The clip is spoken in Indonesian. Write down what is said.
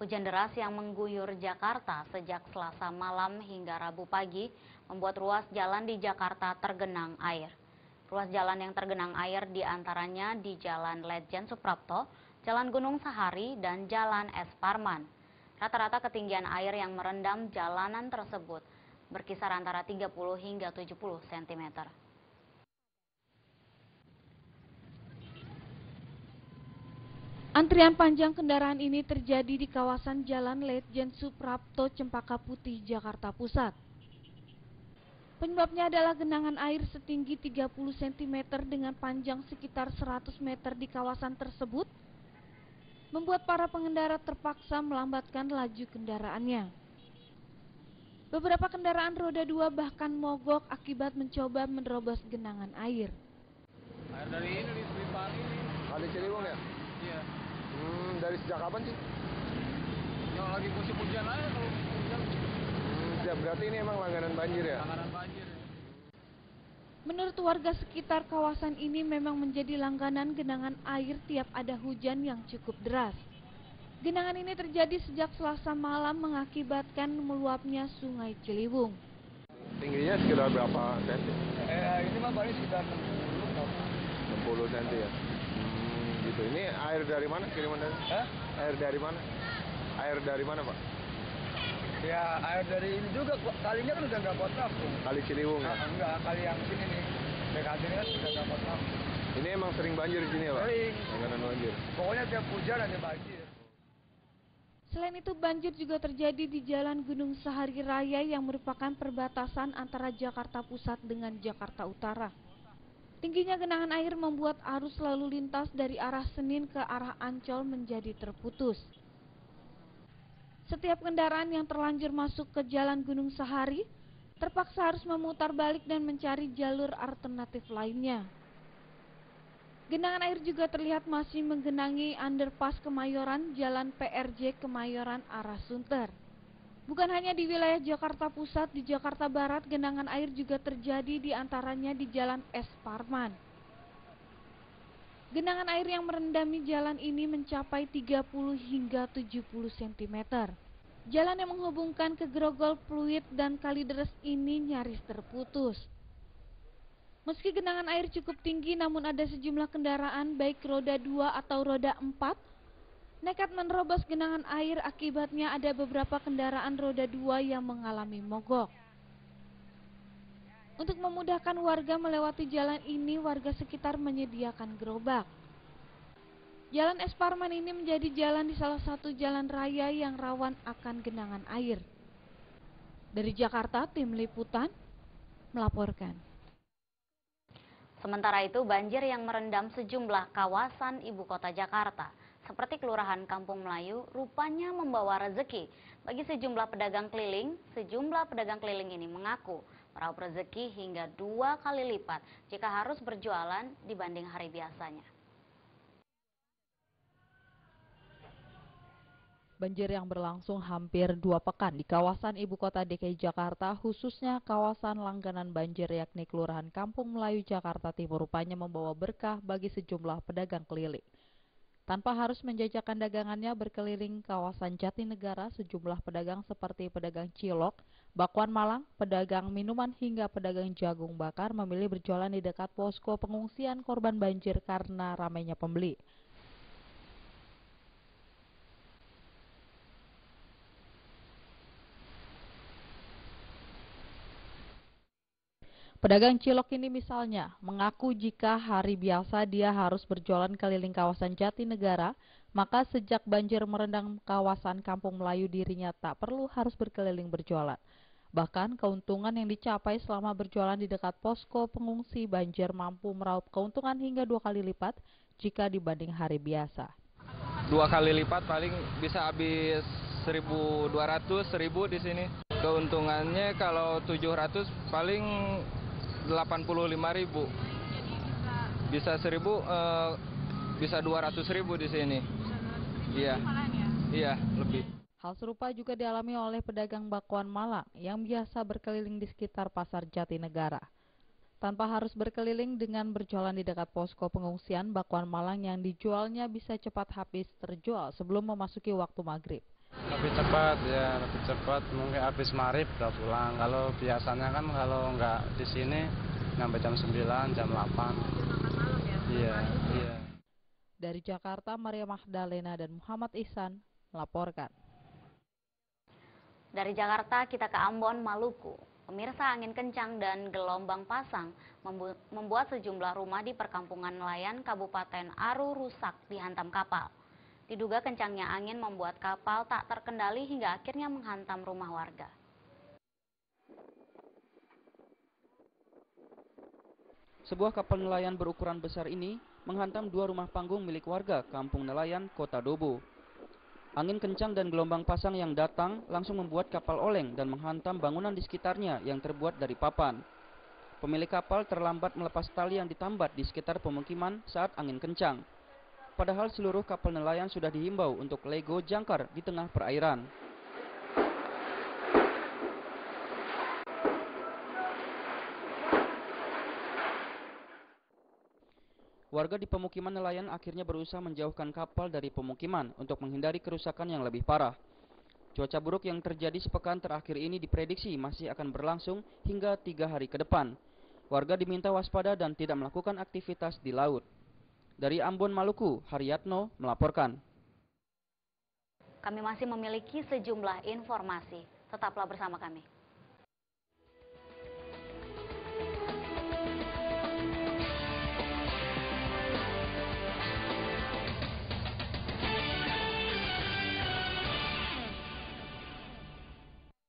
Hujan deras yang mengguyur Jakarta sejak Selasa malam hingga Rabu pagi membuat ruas jalan di Jakarta tergenang air. Ruas jalan yang tergenang air diantaranya di Jalan Ledjen Suprapto, Jalan Gunung Sahari, dan Jalan Es Parman. Rata-rata ketinggian air yang merendam jalanan tersebut berkisar antara 30 hingga 70 cm. Antrian panjang kendaraan ini terjadi di kawasan Jalan Ledjen Suprapto, Cempaka Putih, Jakarta Pusat. Penyebabnya adalah genangan air setinggi 30 cm dengan panjang sekitar 100 meter di kawasan tersebut, membuat para pengendara terpaksa melambatkan laju kendaraannya. Beberapa kendaraan roda 2 bahkan mogok akibat mencoba menerobos genangan air. Air dari ini, Kali Ciliwung ya? Iya. Dari sejak kapan sih? Yang lagi musim hujan aja kalau hujan. Ya berarti ini emang langganan banjir ya? Langganan banjir. Menurut warga sekitar kawasan ini memang menjadi langganan genangan air tiap ada hujan yang cukup deras. Genangan ini terjadi sejak Selasa malam mengakibatkan meluapnya Sungai Ciliwung. Tingginya sekitar berapa senti? Ini mah paling sekitar 60 cm ya? Gitu. Ini air dari mana kiriman dari? Air dari mana? Air dari mana Pak? Ya air dari ini juga, kalinya kan udah nggak buat tampung. Kali Ciliwung ya? Enggak, kali yang sini nih. Dekat sini kan udah nggak buat tampung. Ini emang sering banjir di sini ya Pak? Sering. Langganan banjir. Pokoknya tiap hujan ada banjir. Selain itu banjir juga terjadi di Jalan Gunung Sahari Raya yang merupakan perbatasan antara Jakarta Pusat dengan Jakarta Utara. Tingginya genangan air membuat arus lalu lintas dari arah Senin ke arah Ancol menjadi terputus. Setiap kendaraan yang terlanjur masuk ke Jalan Gunung Sahari terpaksa harus memutar balik dan mencari jalur alternatif lainnya. Genangan air juga terlihat masih menggenangi underpass Kemayoran, Jalan PRJ Kemayoran arah Sunter. Bukan hanya di wilayah Jakarta Pusat, di Jakarta Barat genangan air juga terjadi di antaranya di Jalan Es Parman. Genangan air yang merendami jalan ini mencapai 30 hingga 70 cm. Jalan yang menghubungkan ke Grogol, Pluit, dan Kalideres ini nyaris terputus. Meski genangan air cukup tinggi, namun ada sejumlah kendaraan baik roda 2 atau roda 4 nekat menerobos genangan air. Akibatnya ada beberapa kendaraan roda 2 yang mengalami mogok. Untuk memudahkan warga melewati jalan ini, warga sekitar menyediakan gerobak. Jalan Es Parman ini menjadi jalan di salah satu jalan raya yang rawan akan genangan air. Dari Jakarta, tim liputan melaporkan. Sementara itu, banjir yang merendam sejumlah kawasan ibu kota Jakarta, seperti Kelurahan Kampung Melayu, rupanya membawa rezeki bagi sejumlah pedagang keliling. Sejumlah pedagang keliling ini mengaku meraup rezeki hingga 2 kali lipat jika harus berjualan dibanding hari biasanya. Banjir yang berlangsung hampir 2 pekan di kawasan ibu kota DKI Jakarta, khususnya kawasan langganan banjir yakni Kelurahan Kampung Melayu, Jakarta Timur, rupanya membawa berkah bagi sejumlah pedagang keliling. Tanpa harus menjajakan dagangannya berkeliling kawasan Jatinegara, sejumlah pedagang seperti pedagang cilok, bakwan Malang, pedagang minuman hingga pedagang jagung bakar memilih berjualan di dekat posko pengungsian korban banjir karena ramainya pembeli. Pedagang cilok ini misalnya mengaku jika hari biasa dia harus berjualan keliling kawasan Jatinegara, maka sejak banjir merendam kawasan Kampung Melayu dirinya tak perlu harus berkeliling berjualan. Bahkan keuntungan yang dicapai selama berjualan di dekat posko pengungsi banjir mampu meraup keuntungan hingga 2 kali lipat jika dibanding hari biasa. 2 kali lipat paling bisa habis 1.200, 1.000 di sini. Keuntungannya kalau 700 paling 85.000. Bisa 1.000, bisa 200.000 di sini. Iya. Iya, lebih. Hal serupa juga dialami oleh pedagang bakwan Malang yang biasa berkeliling di sekitar pasar Jatinegara. Tanpa harus berkeliling dengan berjualan di dekat posko pengungsian, bakwan Malang yang dijualnya bisa cepat habis terjual sebelum memasuki waktu maghrib. Lebih cepat ya, lebih cepat. Mungkin habis maghrib udah pulang. Kalau biasanya kan kalau nggak di sini sampai jam 9, jam 8. Iya, iya. Dari Jakarta, Maria Magdalena dan Muhammad Ihsan melaporkan. Dari Jakarta kita ke Ambon, Maluku. Pemirsa, angin kencang dan gelombang pasang membuat sejumlah rumah di perkampungan nelayan Kabupaten Aru rusak dihantam kapal. Diduga kencangnya angin membuat kapal tak terkendali hingga akhirnya menghantam rumah warga. Sebuah kapal nelayan berukuran besar ini menghantam 2 rumah panggung milik warga Kampung Nelayan, Kota Dobo. Angin kencang dan gelombang pasang yang datang langsung membuat kapal oleng dan menghantam bangunan di sekitarnya yang terbuat dari papan. Pemilik kapal terlambat melepas tali yang ditambat di sekitar pemukiman saat angin kencang. Padahal seluruh kapal nelayan sudah dihimbau untuk lego jangkar di tengah perairan. Warga di pemukiman nelayan akhirnya berusaha menjauhkan kapal dari pemukiman untuk menghindari kerusakan yang lebih parah. Cuaca buruk yang terjadi sepekan terakhir ini diprediksi masih akan berlangsung hingga 3 hari ke depan. Warga diminta waspada dan tidak melakukan aktivitas di laut. Dari Ambon, Maluku, Haryatno melaporkan. Kami masih memiliki sejumlah informasi. Tetaplah bersama kami.